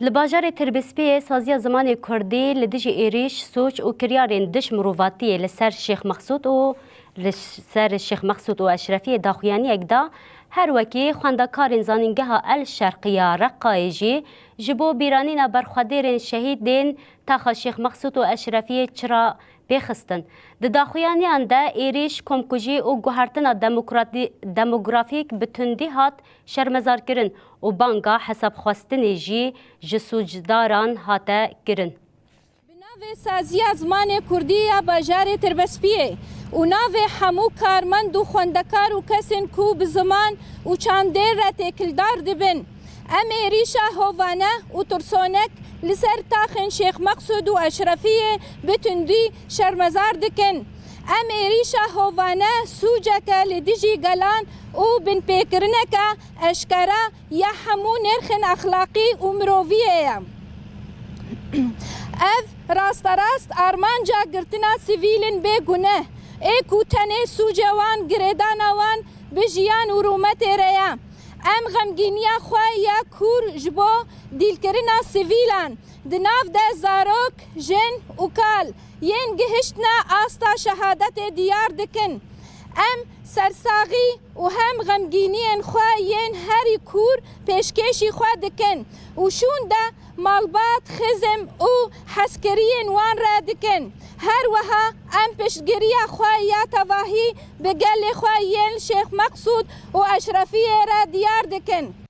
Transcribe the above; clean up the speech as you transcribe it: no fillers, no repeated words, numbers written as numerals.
لباجار تربسپی سازی زمان کردی لدیج ایریش سوچ و کریارین دش مروواتی لسر شیخ مقصود و اشرفی داخویانی اگدا هر وکی خواندکارین زانینگه الشرقیه رقایجی جبو بیرانین برخوادرین شهیدین تاخ شیخ مقصود و اشرفی چرا بخستن داخویانی انده ایریش کمکوجی و گوهرتن دموگرافیک بتندی هات شرمزار کرن و بانگا حساب خواستن جی جسوجداران هاته کرن. بناوی سازی زمان کردی باجار تربسپیه و ناوی همو کارمند و خوندکار و کسین کو بزمان و چاندیر را تکلدار دبن. ام ایریشا هوانه و ترسونک لسر تاخن شیخ مقصود و اشرفیه بتندی شرمزار دکن. ام ایریشا هوانه سوجکا لدیجی گلان و بن پیکرنکا اشکرا یا همو نرخن اخلاقی و مروویه. اف راست آرمان جا گرتنا سیویلن بگونه ای کوتنه سوجوان گریدانوان بجیان و رومت ریا. ام غمگینیا خواه یا کور جبو دیلکرنا سیویلان دناف ده زاروک جن و کال ین گهشتنا آستا شهادت دیار دکن. ام سرساغی و هم غمگینین خواه ین هری کور پیشکشی خواه دکن و شون ده مالبات خزم و حسکرین وان را دکن. هر وها ام پشتگیری خواه یا تواهی بگل خواه ین شیخ مقصود و اشرفی را دیار دکن.